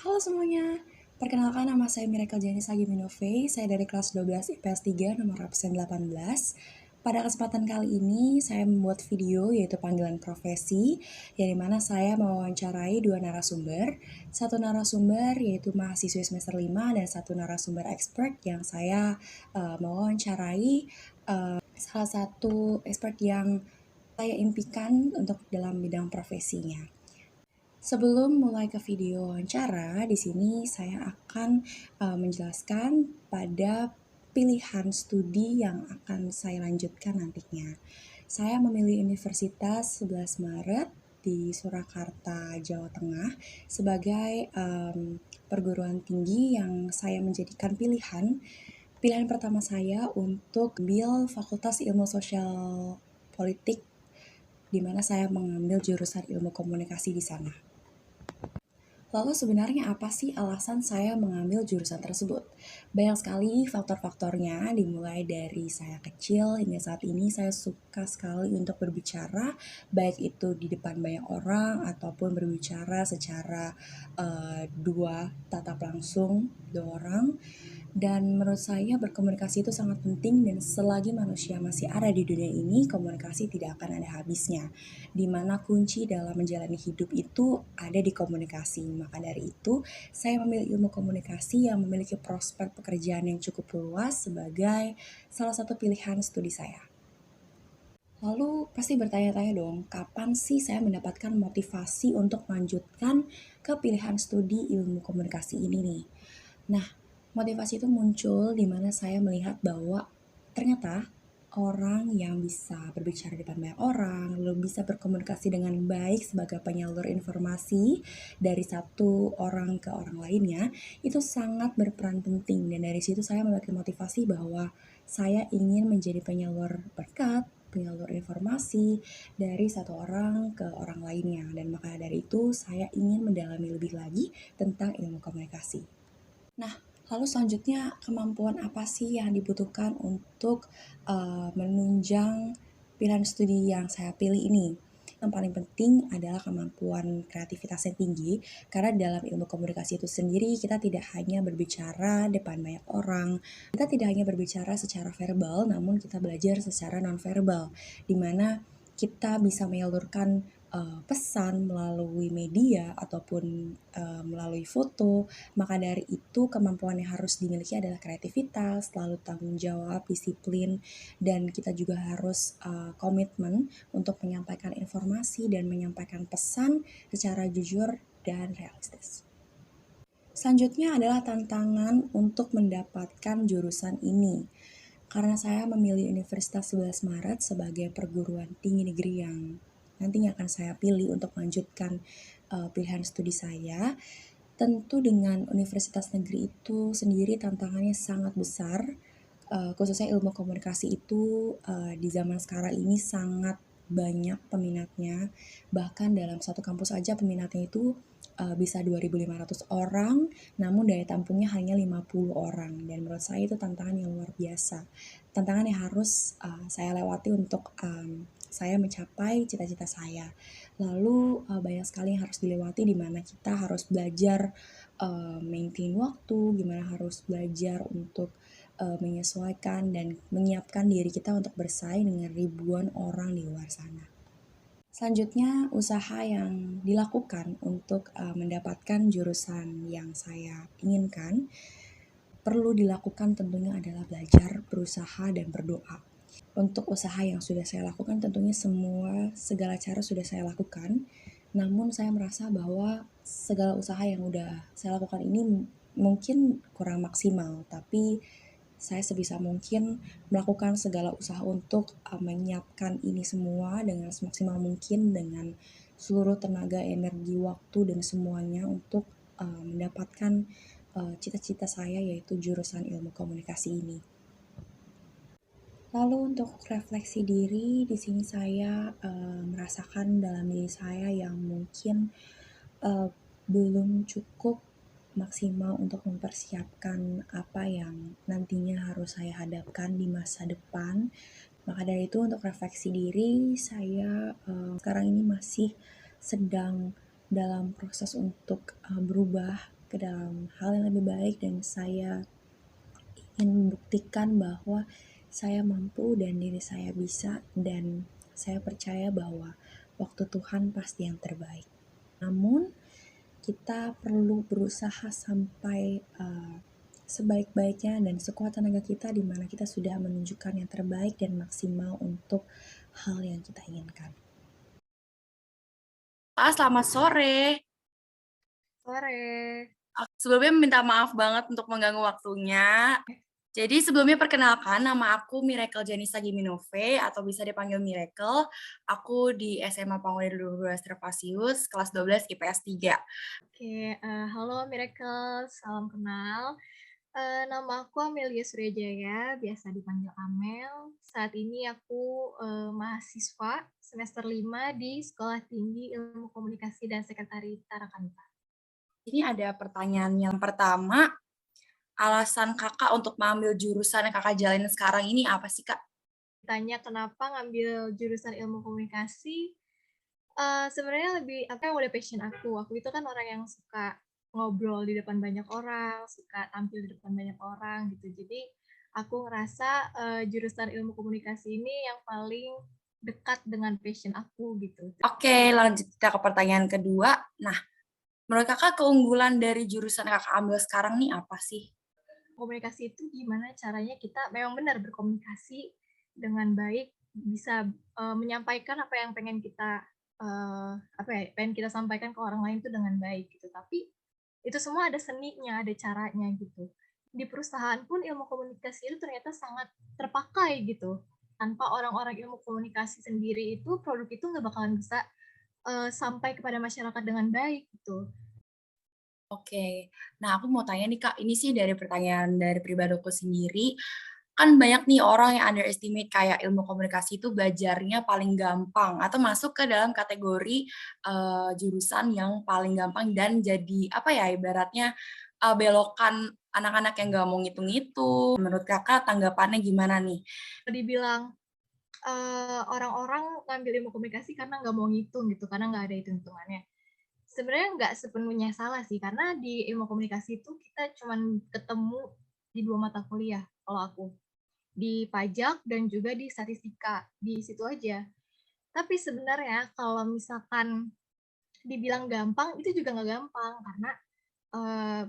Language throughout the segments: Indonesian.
Halo semuanya, perkenalkan nama saya Miracle Janice Agiminove, saya dari kelas 12 IPS 3 nomor absen 18. Pada kesempatan kali ini saya membuat video yaitu panggilan profesi, yang dimana saya mewawancarai dua narasumber. Satu narasumber yaitu mahasiswa semester 5 dan satu narasumber expert yang saya mewawancarai salah satu expert yang saya impikan untuk dalam bidang profesinya. Sebelum mulai ke video wawancara, di sini saya akan menjelaskan pada pilihan studi yang akan saya lanjutkan nantinya. Saya memilih Universitas 11 Maret di Surakarta, Jawa Tengah sebagai perguruan tinggi yang saya menjadikan pilihan pertama saya untuk ambil Fakultas Ilmu Sosial Politik, di mana saya mengambil jurusan Ilmu Komunikasi di sana. Lalu sebenarnya apa sih alasan saya mengambil jurusan tersebut? Banyak sekali faktor-faktornya, dimulai dari saya kecil hingga saat ini saya suka sekali untuk berbicara, baik itu di depan banyak orang ataupun berbicara secara dua tatap langsung dua orang. Dan menurut saya berkomunikasi itu sangat penting, dan selagi manusia masih ada di dunia ini, komunikasi tidak akan ada habisnya. Dimana kunci dalam menjalani hidup itu ada di komunikasi. Maka dari itu, saya memilih ilmu komunikasi yang memiliki prospek pekerjaan yang cukup luas sebagai salah satu pilihan studi saya. Lalu pasti bertanya-tanya dong, kapan sih saya mendapatkan motivasi untuk melanjutkan ke pilihan studi ilmu komunikasi ini nih? Nah, motivasi itu muncul di mana saya melihat bahwa ternyata orang yang bisa berbicara di depan banyak orang, lalu bisa berkomunikasi dengan baik sebagai penyalur informasi dari satu orang ke orang lainnya, itu sangat berperan penting. Dan dari situ saya memiliki motivasi bahwa saya ingin menjadi penyalur berkat, penyalur informasi dari satu orang ke orang lainnya. Dan maka dari itu saya ingin mendalami lebih lagi tentang ilmu komunikasi. Nah, lalu selanjutnya kemampuan apa sih yang dibutuhkan untuk menunjang pilihan studi yang saya pilih ini? Yang paling penting adalah kemampuan kreativitas yang tinggi, karena dalam ilmu komunikasi itu sendiri kita tidak hanya berbicara depan banyak orang, kita tidak hanya berbicara secara verbal, namun kita belajar secara nonverbal, di mana kita bisa menyalurkan pesan melalui media ataupun melalui foto. Maka dari itu kemampuan yang harus dimiliki adalah kreativitas, lalu tanggung jawab, disiplin, dan kita juga harus komitmen untuk menyampaikan informasi dan menyampaikan pesan secara jujur dan realistis. Selanjutnya adalah tantangan untuk mendapatkan jurusan ini. Karena saya memilih Universitas 11 Maret sebagai perguruan tinggi negeri yang nantinya akan saya pilih untuk melanjutkan pilihan studi saya. Tentu dengan universitas negeri itu sendiri tantangannya sangat besar, khususnya ilmu komunikasi itu di zaman sekarang ini sangat banyak peminatnya. Bahkan dalam satu kampus aja peminatnya itu bisa 2.500 orang, namun daya tampungnya hanya 50 orang. Dan menurut saya itu tantangan yang luar biasa. Tantangan yang harus saya lewati untuk saya mencapai cita-cita saya. Lalu banyak sekali yang harus dilewati, di mana kita harus belajar maintain waktu, gimana harus belajar untuk menyesuaikan dan menyiapkan diri kita untuk bersaing dengan ribuan orang di luar sana. Selanjutnya, usaha yang dilakukan untuk mendapatkan jurusan yang saya inginkan perlu dilakukan tentunya adalah belajar, berusaha, dan berdoa. Untuk usaha yang sudah saya lakukan tentunya segala cara sudah saya lakukan, namun saya merasa bahwa segala usaha yang udah saya lakukan ini mungkin kurang maksimal, tapi saya sebisa mungkin melakukan segala usaha untuk menyiapkan ini semua dengan semaksimal mungkin, dengan seluruh tenaga, energi, waktu, dan semuanya untuk mendapatkan cita-cita saya, yaitu jurusan ilmu komunikasi ini. Lalu untuk refleksi diri, di sini saya merasakan dalam diri saya yang mungkin belum cukup maksimal untuk mempersiapkan apa yang nantinya harus saya hadapkan di masa depan. Maka dari itu untuk refleksi diri, saya sekarang ini masih sedang dalam proses untuk berubah ke dalam hal yang lebih baik, dan saya ingin membuktikan bahwa saya mampu dan diri saya bisa, dan saya percaya bahwa waktu Tuhan pasti yang terbaik. Namun kita perlu berusaha sampai sebaik-baiknya dan sekuat tenaga kita, di mana kita sudah menunjukkan yang terbaik dan maksimal untuk hal yang kita inginkan. Selamat sore. Sore. Sebelumnya minta maaf banget untuk mengganggu waktunya. Jadi sebelumnya perkenalkan, nama aku Miracle Janisa Giminove atau bisa dipanggil Miracle. Aku di SMA Pangulir 12 Terpasius, kelas 12 IPS 3. Oke, halo Miracle, salam kenal. Nama aku Amelia Suryajaya, biasa dipanggil Amel. Saat ini aku mahasiswa semester 5 di Sekolah Tinggi Ilmu Komunikasi dan Sekretariat Tarakanita. Ini ada pertanyaan yang pertama, alasan kakak untuk mengambil jurusan yang kakak jalanin sekarang ini apa sih, Kak? Tanya kenapa ngambil jurusan ilmu komunikasi, sebenarnya lebih apa yang udah passion aku. Aku itu kan orang yang suka ngobrol di depan banyak orang, suka tampil di depan banyak orang gitu. Jadi aku ngerasa jurusan ilmu komunikasi ini yang paling dekat dengan passion aku gitu. Oke, lanjut kita ke pertanyaan kedua. Nah, menurut kakak keunggulan dari jurusan yang kakak ambil sekarang nih apa sih? Komunikasi itu gimana caranya kita memang benar berkomunikasi dengan baik, bisa menyampaikan apa yang pengen kita pengen kita sampaikan ke orang lain itu dengan baik gitu. Tapi itu semua ada seninya, ada caranya gitu. Di perusahaan pun ilmu komunikasi itu ternyata sangat terpakai gitu. Tanpa orang-orang ilmu komunikasi sendiri itu produk itu nggak bakalan bisa sampai kepada masyarakat dengan baik gitu. Oke, nah aku mau tanya nih Kak, ini sih dari pertanyaan dari pribadiku sendiri, kan banyak nih orang yang underestimate kayak ilmu komunikasi itu belajarnya paling gampang atau masuk ke dalam kategori jurusan yang paling gampang dan jadi apa ya ibaratnya belokan anak-anak yang gak mau ngitung-ngitung. Menurut Kakak tanggapannya gimana nih? Dibilang orang-orang ngambil ilmu komunikasi karena nggak mau ngitung gitu, karena nggak ada hitung-hitungannya. Sebenarnya nggak sepenuhnya salah sih, karena di ilmu komunikasi itu kita cuman ketemu di 2 mata kuliah kalau aku. Di pajak dan juga di statistika, di situ aja. Tapi sebenarnya kalau misalkan dibilang gampang, itu juga nggak gampang, karena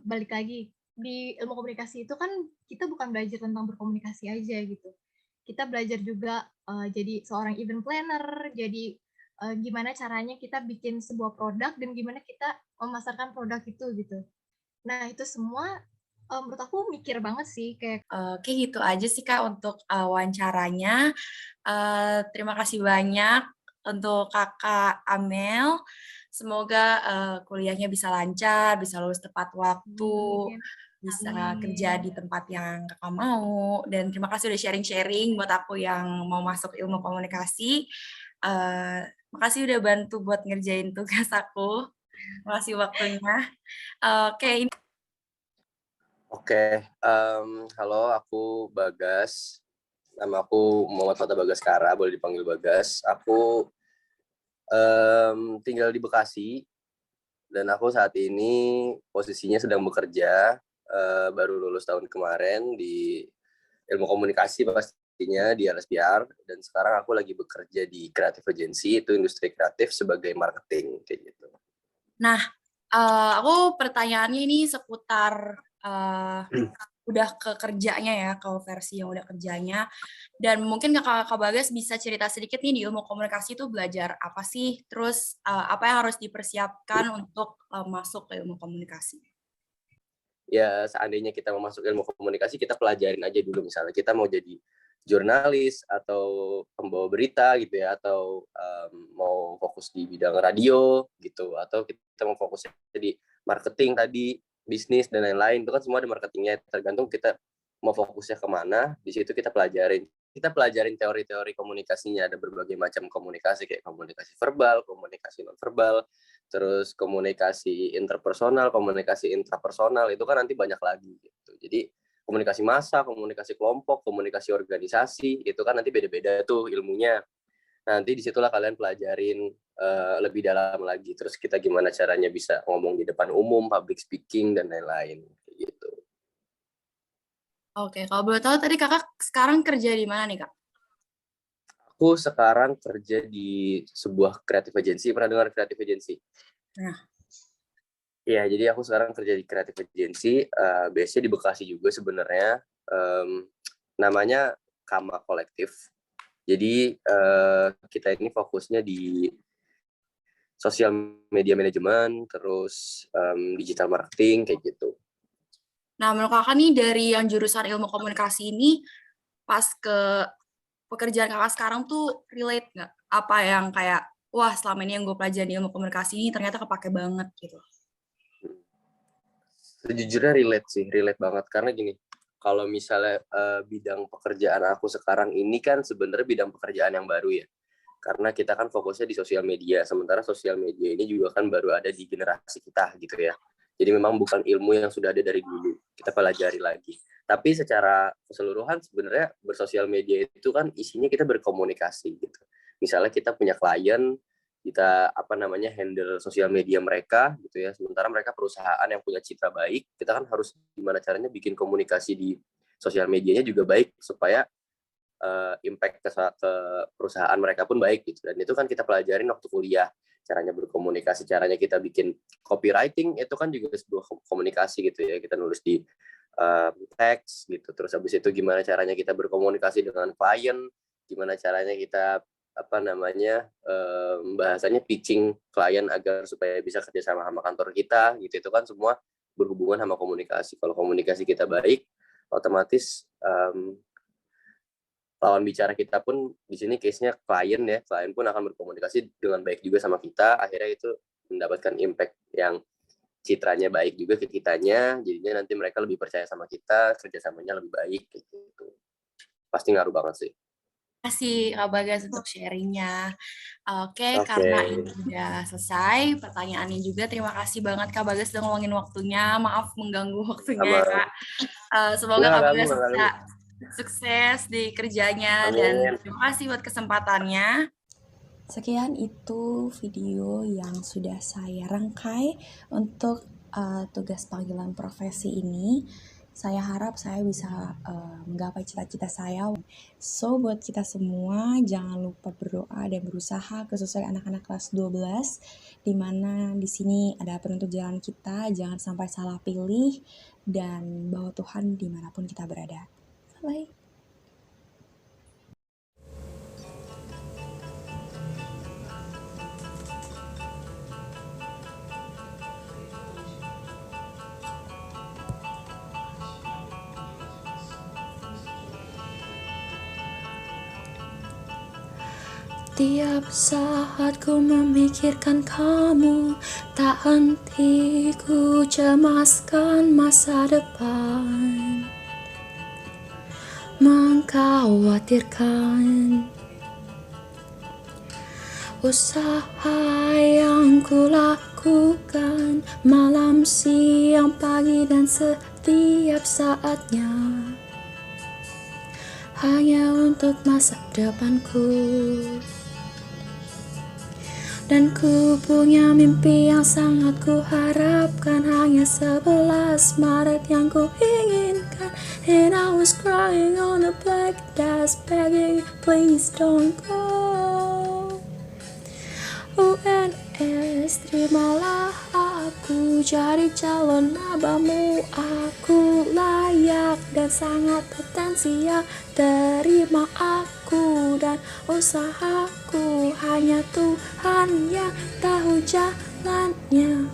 balik lagi, di ilmu komunikasi itu kan kita bukan belajar tentang berkomunikasi aja gitu. Kita belajar juga jadi seorang event planner, jadi gimana caranya kita bikin sebuah produk dan gimana kita memasarkan produk itu gitu. Nah itu semua menurut aku mikir banget sih kayak. Oke gitu aja sih Kak untuk wawancaranya. Terima kasih banyak untuk Kakak Amel. Semoga kuliahnya bisa lancar, bisa lulus tepat waktu, bisa kerja di tempat yang Kakak mau. Dan terima kasih udah sharing-sharing buat aku yang mau masuk ilmu komunikasi. Makasih udah bantu buat ngerjain tugas aku. Makasih waktunya. Oke, Oke, halo, aku Bagas. Nama aku Muhammad Fata Bagaskara, boleh dipanggil Bagas. Aku tinggal di Bekasi, dan aku saat ini posisinya sedang bekerja, baru lulus tahun kemarin di ilmu komunikasi pastinya di LSPR, dan sekarang aku lagi bekerja di creative agency, itu industri kreatif sebagai marketing, kayak gitu. Nah, aku pertanyaannya ini seputar udah ke kerjanya ya, ke versi yang udah kerjanya. Dan mungkin Kakak Bagas bisa cerita sedikit nih di ilmu komunikasi itu belajar apa sih? Terus apa yang harus dipersiapkan untuk masuk ke ilmu komunikasi? Ya, seandainya kita mau masuk ilmu komunikasi, kita pelajarin aja dulu. Misalnya kita mau jadi jurnalis atau pembawa berita gitu ya, atau mau fokus di bidang radio gitu, atau kita mau fokus di marketing tadi, bisnis dan lain-lain, itu kan semua ada marketingnya, tergantung kita mau fokusnya kemana. Di situ kita pelajarin teori-teori komunikasinya, ada berbagai macam komunikasi, kayak komunikasi verbal, komunikasi non verbal, terus komunikasi interpersonal, komunikasi intrapersonal, itu kan nanti banyak lagi gitu. Jadi komunikasi massa, komunikasi kelompok, komunikasi organisasi, itu kan nanti beda-beda tuh ilmunya. Nanti disitulah kalian pelajarin lebih dalam lagi. Terus kita gimana caranya bisa ngomong di depan umum, public speaking, dan lain-lain. Gitu. Oke, kalau boleh tahu tadi kakak sekarang kerja di mana nih kak? Aku sekarang kerja di sebuah creative agency. Pernah dengar creative agency? Nah. Iya, jadi aku sekarang kerja di creative agency. Base-nya di Bekasi juga sebenarnya. Namanya Kama Kolektif. Jadi kita ini fokusnya di sosial media manajemen, terus digital marketing, kayak gitu. Nah, menurut kakak nih dari yang jurusan ilmu komunikasi ini, pas ke pekerjaan kakak sekarang tuh relate nggak? Apa yang kayak, wah selama ini yang gue pelajari ilmu komunikasi ini ternyata kepake banget gitu. Sejujurnya relate banget. Karena gini, kalau misalnya bidang pekerjaan aku sekarang ini kan sebenarnya bidang pekerjaan yang baru ya. Karena kita kan fokusnya di sosial media, sementara sosial media ini juga kan baru ada di generasi kita gitu ya. Jadi memang bukan ilmu yang sudah ada dari dulu, kita pelajari lagi. Tapi secara keseluruhan sebenarnya bersosial media itu kan isinya kita berkomunikasi gitu. Misalnya kita punya klien, kita handle sosial media mereka gitu ya. Sementara mereka perusahaan yang punya citra baik, kita kan harus gimana caranya bikin komunikasi di sosial medianya juga baik supaya impact ke perusahaan mereka pun baik gitu. Dan itu kan kita pelajarin waktu kuliah, caranya berkomunikasi, caranya kita bikin copywriting, itu kan juga sebuah komunikasi gitu ya. Kita nulis di teks gitu. Terus habis itu gimana caranya kita berkomunikasi dengan klien, gimana caranya kita bahasanya pitching klien agar supaya bisa kerja sama kantor kita gitu. Itu kan semua berhubungan sama komunikasi. Kalau komunikasi kita baik, otomatis lawan bicara kita pun di sini case-nya klien ya, klien pun akan berkomunikasi dengan baik juga sama kita, akhirnya itu mendapatkan impact yang citranya baik juga ke kitanya, jadinya nanti mereka lebih percaya sama kita, kerjasamanya lebih baik gitu. Pasti ngaruh banget sih. Terima kasih Kak Bagas untuk sharing-nya. Oke, karena ini udah selesai pertanyaannya juga, terima kasih banget Kak Bagas udah ngeluangin waktunya, maaf mengganggu waktunya ya Kak. Semoga Kak Bagas bisa sukses di kerjanya. Amin. Dan terima kasih buat kesempatannya. Sekian itu video yang sudah saya rangkai untuk tugas panggilan profesi ini. Saya harap saya bisa menggapai cita-cita saya. So, buat kita semua, jangan lupa berdoa dan berusaha, khususnya anak-anak kelas 12, di mana di sini ada penuntut jalan kita, jangan sampai salah pilih, dan bawa Tuhan dimanapun kita berada. Bye. Tiap saat ku memikirkan kamu, tak henti ku cemaskan masa depan, mengkhawatirkan usaha yang ku lakukan malam, siang, pagi, dan setiap saatnya hanya untuk masa depanku. Dan ku punya mimpi yang sangat ku harapkan, hanya 11 Maret yang ku inginkan. And I was crying on a black desk, begging please don't go. UNS, terimalah aku jadi calon mabamu. Aku layak dan sangat potensial, terima aku dan usahaku. Hanya Tuhan yang tahu jalannya.